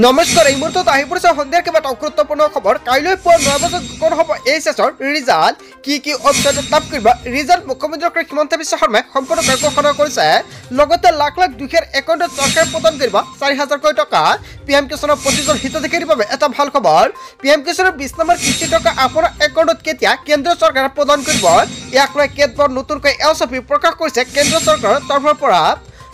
নমস্কাৰ এই মুহূৰ্তত আহি পৰিছে সন্ধিয়াৰ কেইবাটাও গুৰুত্বপূৰ্ণ খবৰ। কাইলৈ পুৱা 9 বজাত গোপন হ'ব এইচএছৰ ৰিজাল্ট। কি ৱেবছাইটত লাভ কৰিব ৰিজাল্ট মুখ্যমন্ত্ৰী ডক্টৰ হিমন্ত বিশ্ব শৰ্মাই সম্পূৰ্ণকৈ ঘোষণা কৰিছে। লগতে লাখ লাখ দুখীয়াৰ একাউণ্টত চৰকাৰে প্ৰদান কৰিব 4,000 কোটি টকা। PM কিষাণৰ প্ৰতিজন হিতাধিকাৰীৰ বাবে এটা ভাল খবৰ। PM কিষাণৰ 20 নম্বৰ কিস্তি টকা আপোনাৰ একাউণ্টত কেতিয়া কেন্দ্ৰীয় চৰকাৰে প্ৰদান কৰিব, ইয়াক লৈ কেতবোৰ নতুনকৈ এলচিপি প্ৰকাশ কৰিছে কেন্দ্ৰীয় চৰকাৰৰ তৰফৰ পৰা।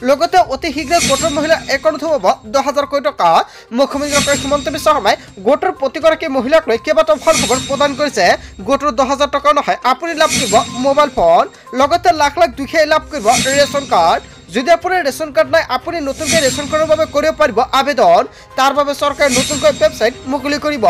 লগতে অতি শীঘ্ৰে গোটৰ মহিলাৰ একাউণ্টত হ'ব 10,000 কোটি টকা। মুখ্যমন্ত্ৰী ডক্টৰ হিমন্ত বিশ্ব শৰ্মাই গোটৰ প্ৰতিগৰাকী মহিলাক লৈ কেইবাটাও ভাল খবৰ প্ৰদান কৰিছে। গোটৰ 10,000 টকা নহয়, আপুনি লাভ কৰিব মোবাইল ফোন। লগতে লাখ লাখ দুখীয়াই লাভ কৰিব ৰেচন কাৰ্ড। যদি আপোনাৰ ৰেচন কাৰ্ড নাই, আপুনি নতুনকৈ ৰেচন কাৰ্ডৰ বাবে কৰিব পাৰিব আবেদন। তাৰ বাবে চৰকাৰে নতুনকৈ ৱেবছাইট মুকলি কৰিব।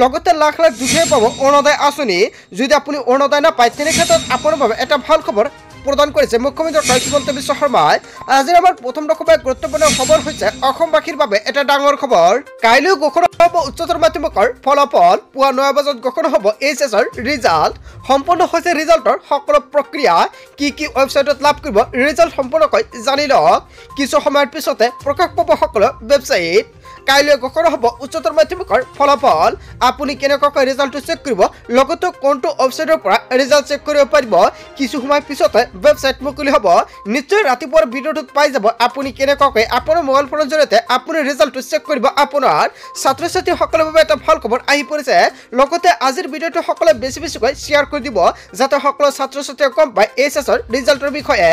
লগতে লাখ লাখ দুখীয়াই পাব অৰুণোদয় আঁচনি। যদি আপুনি অৰুণোদয় নাপায়, তেনে ক্ষেত্ৰত আপোনাৰ বাবে এটা ভাল খবৰ প্ৰদান কৰিছে মুখ্যমন্ত্ৰী ডক্টৰ হিমন্ত বিশ্ব শৰ্মাই। আজিৰ আমাৰ প্ৰথম দশমীয়া গুৰুত্বপূৰ্ণ খবৰ হৈছে অসমবাসীৰ বাবে এটা ডাঙৰ খবৰ। কাইলৈ ঘোষণা হ'ব উচ্চতৰ মাধ্যমিকৰ ফলাফল। পুৱা 9 বজাত ঘোষণা হ'ব এইচএছৰ ৰিজাল্ট। সম্পূৰ্ণ হৈছে ৰিজাল্টৰ সকলো প্ৰক্ৰিয়া। কি ৱেবছাইটত লাভ কৰিব ৰিজাল্ট সম্পূৰ্ণকৈ জানি লওক। কিছু সময়ৰ পিছতে প্ৰকাশ পাব সকলো ৱেবছাইট। কাইলৈ ঘোষণা হ'ব উচ্চতৰ মাধ্যমিকৰ ফলাফল। আপুনি কেনেকুৱাকৈ ৰিজাল্টটো চেক কৰিব, লগতে কোনটো ৱেবছাইটৰ পৰা ৰিজাল্ট চেক কৰিব পাৰিব, কিছু সময় পিছতে ৱেবছাইট মুকলি হ'ব। নিশ্চয় ৰাতিপুৱাৰ ভিডিঅ'টোত পাই যাব আপুনি কেনেকুৱাকৈ আপোনাৰ মোবাইল ফোনৰ জৰিয়তে আপুনি ৰিজাল্টটো চেক কৰিব। আপোনাৰ ছাত্ৰ ছাত্ৰীসকলৰ বাবে এটা ভাল খবৰ আহি পৰিছে। লগতে আজিৰ ভিডিঅ'টো সকলোৱে বেছি বেছিকৈ শ্বেয়াৰ কৰি দিব, যাতে সকলো ছাত্ৰ ছাত্ৰীয়ে গম পায় এইচএছৰ ৰিজাল্টৰ বিষয়ে।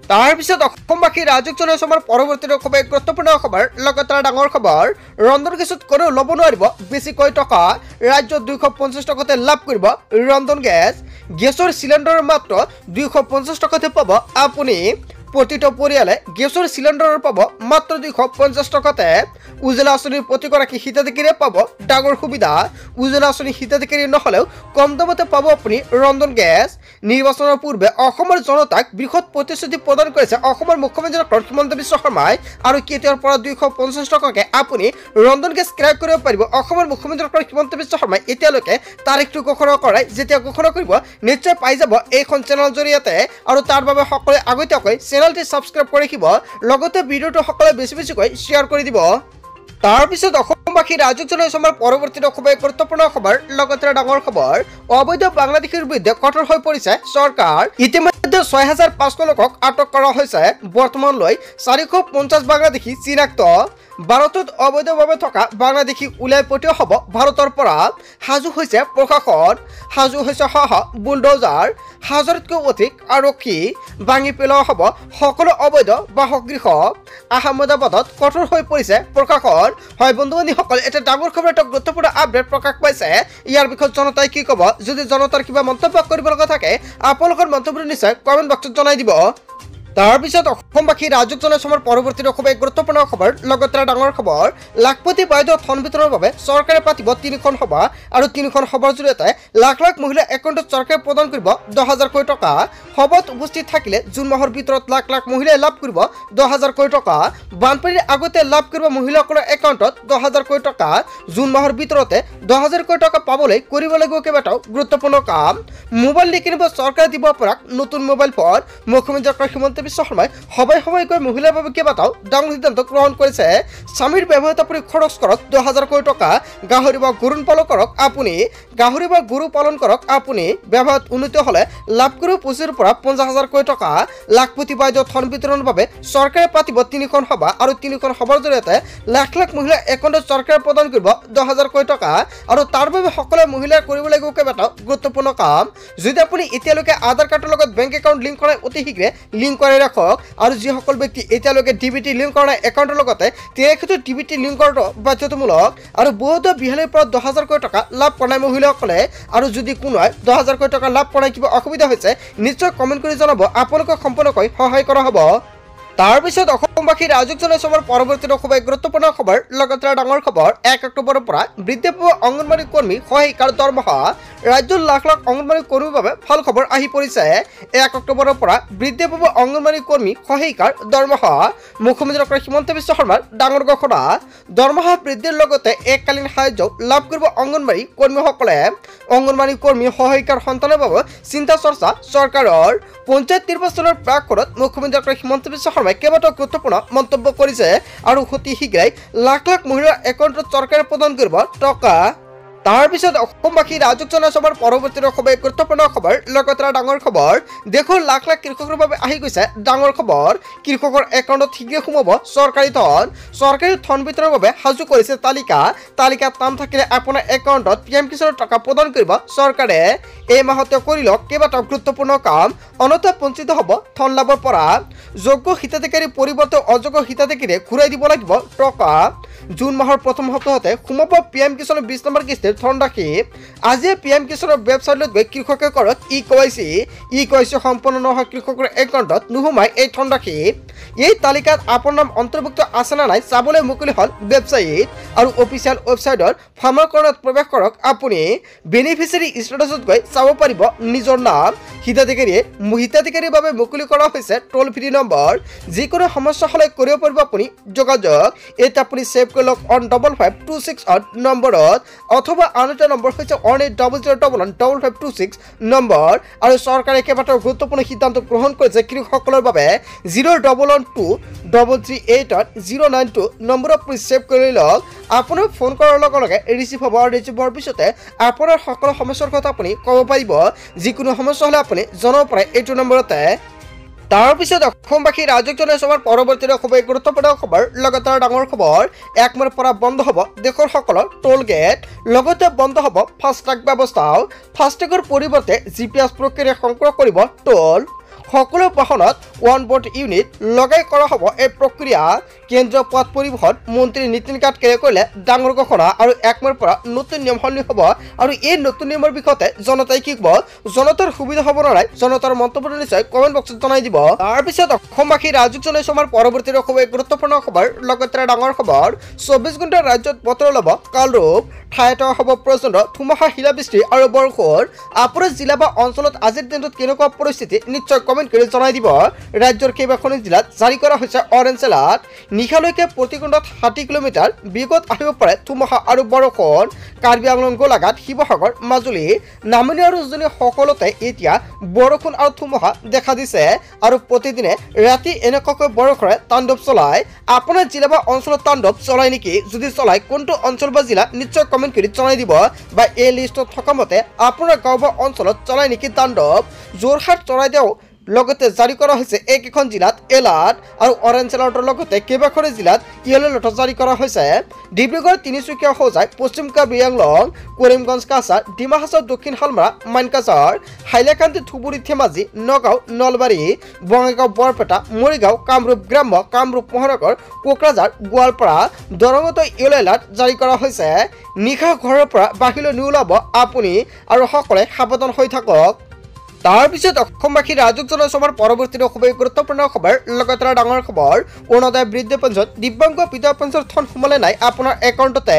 তাৰপিছত অসমবাসী ৰাজক জনাইছে আমাৰ পৰৱৰ্তী খুব গুৰুত্বপূৰ্ণ খবৰ। লগতে ডাঙৰ খবৰ, ৰন্ধন গেছত কোনেও ল'ব নোৱাৰিব বেছিকৈ টকা। ৰাজ্যত 250 টকাতে লাভ কৰিব ৰন্ধন গেছ। গেছৰ চিলিণ্ডাৰৰ মাত্ৰ 250 টকাতে পাব আপুনি। প্ৰতিটো পৰিয়ালে গেছৰ চিলিণ্ডাৰৰ পাব মাত্ৰ 250 টকাতে। উজ্জ্বলা আঁচনিৰ প্ৰতিগৰাকী হিতাধিকাৰীয়ে পাব ডাঙৰ সুবিধা। উজ্জ্বলা আঁচনিৰ হিতাধিকাৰী নহ'লেও কম দামতে পাব আপুনি ৰন্ধন গেছ। নিৰ্বাচনৰ পূৰ্বে অসমৰ জনতাক বৃহৎ প্ৰতিশ্ৰুতি প্ৰদান কৰিছে অসমৰ মুখ্যমন্ত্ৰী ডক্টৰ হিমন্ত বিশ্ব শৰ্মাই। আৰু কেতিয়াৰ পৰা 250 টকাকে আপুনি ৰন্ধন গেছ ক্ৰয় কৰিব পাৰিব। অসমৰ মুখ্যমন্ত্ৰী ডক্টৰ হিমন্ত বিশ্ব শৰ্মাই এতিয়ালৈকে তাৰিখটো ঘোষণা কৰাই, যেতিয়া ঘোষণা কৰিব নিশ্চয় পাই যাব এইখন চেনেলৰ জৰিয়তে। আৰু তাৰ বাবে সকলোৱে আগতীয়াকৈ চেনেলটি ছাবস্ক্ৰাইব কৰি ৰাখিব। লগতে ভিডিঅ'টো সকলোৱে বেছি বেছিকৈ শ্বেয়াৰ কৰি দিব। তাৰপিছত অসমবাসী ৰাজক জনাইছে আমাৰ পৰৱৰ্তী খুব গুৰুত্বপূৰ্ণ খবৰ। লগতে ডাঙৰ খবৰ, অবৈধ বাংলাদেশীৰ বিৰুদ্ধে কঠোৰ হৈ পৰিছে চৰকাৰ। ইতিমধ্যে 6,500 লোকক আটক কৰা হৈছে। বৰ্তমানলৈ 450 বাংলাদেশী চিনাক্ত। ভাৰতত অবৈধভাৱে থকা বাংলাদেশী ওলাই পঠিওৱা হ'ব ভাৰতৰ পৰা। সাজু হৈছে প্ৰশাসন, সাজু হৈছে বুলডোজাৰ। 1000তকৈ অধিক আৰক্ষী ভাঙি পেলোৱা হ'ব সকলো অবৈধ বাসগৃহ। আহমেদাবাদত কঠোৰ হৈ পৰিছে প্ৰশাসন। হয় বন্ধু বান্ধৱীসকল, এটা ডাঙৰ খবৰ, এটা গুৰুত্বপূৰ্ণ আপডেট প্ৰকাশ পাইছে। ইয়াৰ বিষয়ত জনতাই কি ক'ব, যদি জনতাৰ কিবা মন্তব্য কৰিব লগা থাকে আপোনালোকৰ মন্তব্যটো নিশ্চয় কমেণ্ট বক্সত জনাই দিব। তাৰপিছত অসমবাসী ৰাজক জনাইছে আমাৰ পৰৱৰ্তী খুব গুৰুত্বপূৰ্ণ খবৰ। লগতে ডাঙৰ খবৰ, লাখপতি বাইদেউ ধন বিতৰণৰ বাবে চৰকাৰে পাতিব 3খন সভা। আৰু 3খন সভাৰ জৰিয়তে লাখ লাখ মহিলাৰ একাউণ্টত চৰকাৰে প্ৰদান কৰিব 10,000 কোটি টকা। সভাত উপস্থিত থাকিলে জুন মাহৰ ভিতৰত লাখ লাখ মহিলাই লাভ কৰিব 10,000 কোটি টকা। বানপানীৰ আগতে লাভ কৰিব মহিলাসকলৰ একাউণ্টত 10,000 কোটি টকা। জুন মাহৰ ভিতৰতে 10,000 কোটি টকা পাবলৈ কৰিব লাগিব কেইবাটাও গুৰুত্বপূৰ্ণ কাম। মোবাইল নিকিনিব চৰকাৰে দিব আপোনাক নতুন মোবাইল ফোন। মুখ্যমন্ত্ৰী ডক্টৰ হিমন্ত বিশ্ব শৰ্মাই সবাই মহিলাৰ বাবে কেইবাটাও ডাঙৰ সিদ্ধান্ত গ্ৰহণ কৰিছে। স্বামীৰ ব্যৱহৃত আপুনি খৰচ কৰক 10,000 কোটি টকা। গাহৰি বা গৰু পালন কৰক আপুনি। গাহৰি বা গৰু পালন কৰক আপুনি। ব্যৱহাৰত উন্নতি হ'লে লাভ কৰিব 25,000 পৰা 50,000 কোটি টকা। লাখপতি বাইদেউ ধন বিতৰণৰ বাবে চৰকাৰে পাতিব 3খন সভা। আৰু 3খন সভাৰ জৰিয়তে লাখ লাখ মহিলাৰ একাউণ্টত চৰকাৰে প্ৰদান কৰিব 10,000 কোটি টকা। আৰু তাৰ বাবে সকলো মহিলাই কৰিব লাগিব কেইবাটাও গুৰুত্বপূৰ্ণ কাম। যদি আপুনি এতিয়ালৈকে আধাৰ কাৰ্ডৰ লগত বেংক একাউণ্ট লিংক কৰাই, অতি শীঘ্ৰে লিংক কৰি ৰাখক। আৰু যিসকল ব্যক্তি এতিয়ালৈকে ডিবিটি লিংক কৰা নাই একাউণ্টৰ লগতে, তেখেতে ডিবিটি লিংক কৰাটো বাধ্যতামূলক। আৰু বহুতো বিহালীৰ পৰা 10,000 কোটি টকা লাভ কৰা নাই মহিলাসকলে। আৰু যদি কোনোৱাই 10,000 কোটি টকা লাভ কৰা কিবা অসুবিধা হৈছে, নিশ্চয় কমেণ্ট কৰি জনাব, আপোনালোকক সম্পূৰ্ণকৈ সহায় কৰা হ'ব। তাৰপিছত অসমবাসী ৰাজক জনাইছে আমাৰ পৰৱৰ্তী খুব গুৰুত্বপূৰ্ণ খবৰ। লগতে ডাঙৰ খবৰ, 1 অক্টোবৰৰ পৰা বৃদ্ধি পাব অংগনবাড়ী কৰ্মী সহায়িকাৰ দৰমহা। ৰাজ্যৰ লাখ লাখ অংগনবাড়ী কৰ্মীৰ বাবে ভাল খবৰ আহি পৰিছে। 1 অক্টোবৰৰ পৰা বৃদ্ধি পাব অংগনবাড়ী কৰ্মী সহায়িকাৰ দৰমহা। মুখ্যমন্ত্ৰী ডক্টৰ হিমন্ত বিশ্ব শৰ্মাৰ ডাঙৰ ঘোষণা। দৰমহা বৃদ্ধিৰ লগতে এককালীন সাহায্য লাভ কৰিব অংগনবাড়ী কৰ্মীসকলে। অংগনবাড়ী কৰ্মী সহায়িকাৰ সন্তানৰ বাবে চিন্তা চৰ্চা চৰকাৰৰ। পঞ্চায়ত নিৰ্বাচনৰ প্ৰাকখনত মুখ্যমন্ত্ৰী ডক্টৰ হিমন্ত বিশ্ব শৰ্মাই কেইবাটাও গুৰুত্বপূৰ্ণ গুৰুত্বপূৰ্ণ মন্তব্য কৰিছে আৰু অতি শীঘ্ৰেই লাখ লাখ মহিলাৰ একাউণ্টত চৰকাৰে প্ৰদান কৰিব টকা। তাৰ পিছত অসমবাসী ৰাজক জনাইছৰ পৰৱৰ্তী খুবেই গুৰুত্বপূৰ্ণ খবৰ লগতে ডাঙৰ খবৰ দেশৰ লাখ লাখ কৃষকৰ বাবে আহি গৈছে ডাঙৰ খবৰ কৃষকৰ একাউণ্টত শীঘ্ৰে সোমাব চৰকাৰী ধন বিতৰণৰ বাবে সাজু কৰিছে তালিকাত নাম থাকিলে আপোনাৰ একাউণ্টত PM কিষাণৰ টকা প্ৰদান কৰিব চৰকাৰে। এই মাহতে কৰি লওক কেইবাটাও গুৰুত্বপূৰ্ণ কাম অনতে বঞ্চিত হ'ব ধন লাভৰ পৰা যোগ্য হিতাধিকাৰীৰ পৰিৱৰ্তে অযোগ্য হিতাধিকাৰীয়ে ঘূৰাই দিব লাগিব টকা। জুন মাহৰ প্ৰথম সপ্তাহতে সোমাব PM কিষাণৰ 20 নম্বৰ কিস্তিৰ ধনৰাশি। আজিয়ে PM কিষাণৰ ৱেবছাইটত গৈ কৃষকে কৰক ই-KYC সম্পন্ন নোহোৱা কৃষকৰ একাউণ্টত নোসোমাই এই ধনৰাশি। এই তালিকাত আপোনাৰ নাম অন্তৰ্ভুক্ত আছে নে নাই চাবলৈ মুকলি হ'ল ৱেবছাইট আৰু অফিচিয়েল ৱেবছাইটৰ ফাৰ্মাকৰণত প্ৰৱেশ কৰক। আপুনি বেনিফিচিয়াৰী ষ্টেটাছত গৈ চাব পাৰিব নিজৰ নাম। হিতাধিকাৰীৰ বাবে মুকলি কৰা হৈছে টোল ফ্ৰী নম্বৰ। যিকোনো সমস্যা হ'লে কৰিব পাৰিব আপুনি যোগাযোগ। এতিয়া আপুনি ছেভ কৰি লওক 1556 নম্বৰত অথবা আন এটা নম্বৰ হৈছে 1800115526 নম্বৰ। আৰু চৰকাৰে কেইবাটাও গুৰুত্বপূৰ্ণ সিদ্ধান্ত গ্ৰহণ কৰিছে কৃষকসকলৰ বাবে 0112338 092 আপুনি ছেভ কৰি লওক। আপোনাৰ ফোন কৰাৰ লগে লগে ৰিচিভ হ'ব আৰু ৰিচিভ হোৱাৰ পিছতে আপোনাৰ সকলো সমস্যাৰ কথা আপুনি ক'ব পাৰিব। যিকোনো সমস্যা হ'লে আপুনি জনাব পাৰে এইটো নম্বৰতে। তাৰপিছত অসমবাসী ৰাজক জনাইছৰ পৰৱৰ্তী খুবেই গুৰুত্বপূৰ্ণ খবৰ লগতে ডাঙৰ খবৰ 1 মেৰ পৰা বন্ধ হ'ব দেশৰ সকলো টোল গেট লগতে বন্ধ হ'ব ফাষ্টাগ ব্যৱস্থাও। ফাষ্টাগৰ পৰিৱৰ্তে GPS প্ৰক্ৰিয়া সংগ্ৰহ কৰিব টোল। সকলো বাহনত ওৱান বোৰ্ড ইউনিট লগাই কৰা হ'ব এই প্ৰক্ৰিয়া। কেন্দ্ৰীয় পথ পৰিবহণ মন্ত্ৰী নীতিন গাডকাৰীয়ে কৰিলে ডাঙৰ ঘোষণা আৰু 1 মেৰ পৰা নতুন নিয়ম সলনি হ'ব আৰু এই নতুন নিয়মৰ বিষয়তে জনতাই কি ক'ব জনতাৰ সুবিধা হ'ব নে নাই জনতাৰ মন্তব্য নিশ্চয় কমেণ্ট বক্সত জনাই দিব। তাৰপিছত অসমবাসী ৰাজক জনাইছৰ পৰৱৰ্তী খুবেই গুৰুত্বপূৰ্ণ খবৰ লগতে ডাঙৰ খবৰ 24 ঘণ্টাৰ ৰাজ্যত বতৰ ল'ব কালৰূপ ঠায়ে ঠায়ে হ'ব প্ৰচণ্ড ধুমুহা শিলাবৃষ্টি আৰু বৰষুণ। আপোনাৰ জিলা বা অঞ্চলত আজিৰ দিনটোত কেনেকুৱা পৰিস্থিতি নিশ্চয় কমেণ্ট কৰি জনাই দিব। ৰাজ্যৰ কেইবাখনো জিলাত জাৰি কৰা হৈছে অৰেঞ্জ এলাৰ্ট। নিশালৈকে প্ৰতি ঘণ্টাত 60 কিলোমিটাৰ বেগত আহিব পাৰে ধুমুহা আৰু বৰষুণ। কাৰ্বি আংলং গোলাঘাট শিৱসাগৰ মাজুলী নামনি আৰু উজনি সকলোতে এতিয়া বৰষুণ আৰু ধুমুহা দেখা দিছে আৰু প্ৰতিদিনে ৰাতি এনেকুৱাকৈ বৰষুণে তাণ্ডৱ চলায়। আপোনাৰ জিলা বা অঞ্চলত তাণ্ডৱ চলায় নেকি? যদি চলায় কোনটো অঞ্চল বা জিলা নিশ্চয় কমেণ্ট কৰি জনাই দিব। বা এই লিষ্টত থকা মতে আপোনাৰ গাঁও বা অঞ্চলত চলায় নেকি তাণ্ডৱ? যোৰহাট চৰাইদেউ লগতে জাৰি কৰা হৈছে এইকেইখন জিলাত এলাৰ্ট আৰু অৰেঞ্জ এলাৰ্টৰ লগতে কেইবাখনো জিলাত ইয়েলো এলাৰ্ট জাৰি কৰা হৈছে। ডিব্ৰুগড় তিনিচুকীয়া হোজাই পশ্চিম কাৰ্বি আংলং কৰিমগঞ্জ কাছাৰ ডিমা হাছাও দক্ষিণ শালমাৰা মানকাছাৰ হাইলাকান্দি ধুবুৰী ধেমাজি নগাঁও নলবাৰী বঙাইগাঁও বৰপেটা মৰিগাঁও কামৰূপ গ্ৰাম্য কামৰূপ মহানগৰ কোকৰাঝাৰ গোৱালপাৰা দৰঙতো ইয়েলো এলাৰ্ট জাৰি কৰা হৈছে। নিশা ঘৰৰ পৰা বাহিৰলৈ নোলাব আপুনি আৰু সকলোৱে সাৱধান হৈ থাকক। তাৰপিছত অসমবাসী ৰাজক জনাইছৰ পৰৱৰ্তী খুবেই গুৰুত্বপূৰ্ণ খবৰ লগতে ডাঙৰ খবৰ অৰুণোদয় বৃদ্ধি পেঞ্চন দিব্যাংগ বিধৱা পেঞ্চনৰ ধন সোমালে নাই আপোনাৰ একাউণ্টতে।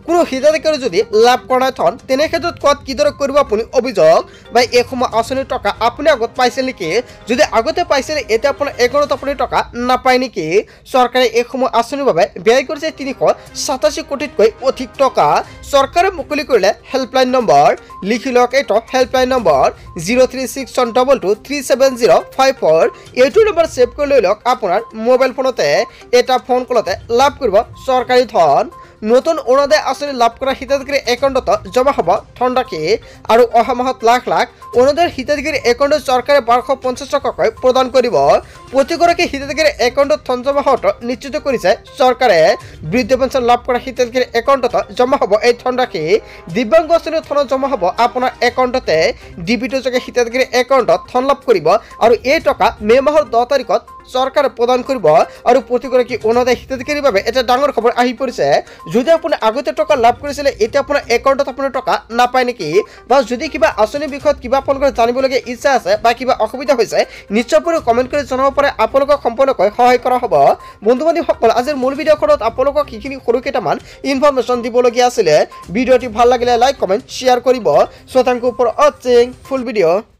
কোনো হিতাধিকাৰী যদি লাভ কৰা নাই ধন তেনে ক্ষেত্ৰত ক'ত কিদৰে কৰিব আপুনি অভিযোগ বা এইসমূহ আঁচনিৰ টকা আপুনি আগত পাইছিল নেকি? যদি আগতে পাইছিল এতিয়া আপোনাৰ একাউণ্টত আপুনি টকা নাপায় নেকি? চৰকাৰে এইসমূহ আঁচনিৰ বাবে ব্যয় কৰিছে 387 কোটিতকৈ অধিক টকা। চৰকাৰে মুকলি কৰিলে হেল্পলাইন নম্বৰ। লিখি লওক এইটো হেল্পলাইন নম্বৰ 0361223705 এইটো নম্বৰ ছেভ কৰি লৈ লওক। আপোনাৰ মোবাইল ফোনতে এটা ফোন কলতে লাভ কৰিব চৰকাৰী ধন। নতুন অৰুণোদয় আঁচনি লাভ কৰা হিতাধিকাৰী একাউণ্টত জমা হ'ব ধনৰাশি আৰু অহা মাহত লাখ লাখ অৰুণোদয়ৰ হিতাধিকাৰী একাউণ্টত চৰকাৰে 1250 টকাকৈ প্ৰদান কৰিব। প্ৰতিগৰাকী হিতাধিকাৰী একাউণ্টত ধন জমা হোৱাটো নিশ্চিত কৰিছে চৰকাৰে। বৃদ্ধ পেঞ্চন লাভ কৰা হিতাধিকাৰী একাউণ্টত জমা হ'ব এই ধনৰাশি। দিব্যাংগ আঁচনিৰ ধন জমা হ'ব আপোনাৰ একাউণ্টতে। ডিবিটি যোগে হিতাধিকাৰী একাউণ্টত ধন লাভ কৰিব আৰু এই টকা মে' মাহৰ 10 তাৰিখত চৰকাৰে প্ৰদান কৰিব আৰু প্ৰতিগৰাকী অৰুণোদয় হিতাধিকাৰীৰ বাবে এটা ডাঙৰ খবৰ আহি পৰিছে। যদি আপুনি আগতে টকা লাভ কৰিছিলে এতিয়া আপোনাৰ একাউণ্টত আপোনাৰ টকা নাপায় নেকি? বা যদি কিবা আঁচনিৰ বিষয়ত কিবা আপোনালোকৰ জানিবলগীয়া ইচ্ছা আছে বা কিবা অসুবিধা হৈছে নিশ্চয় আপুনি কমেণ্ট কৰি জনাব পাৰে। আপোনালোকক সম্পূৰ্ণকৈ সহায় কৰা হ'ব। বন্ধু বান্ধৱীসকল আজিৰ মূল ভিডিঅ'খনত আপোনালোকক সেইখিনি সৰু কেইটামান ইনফৰমেশ্যন দিবলগীয়া আছিলে। ভিডিঅ'টি ভাল লাগিলে লাইক কমেণ্ট শ্বেয়াৰ কৰিব। চ' থেংক ইউ ফৰ ৱাচিং ফুল ভিডিঅ'।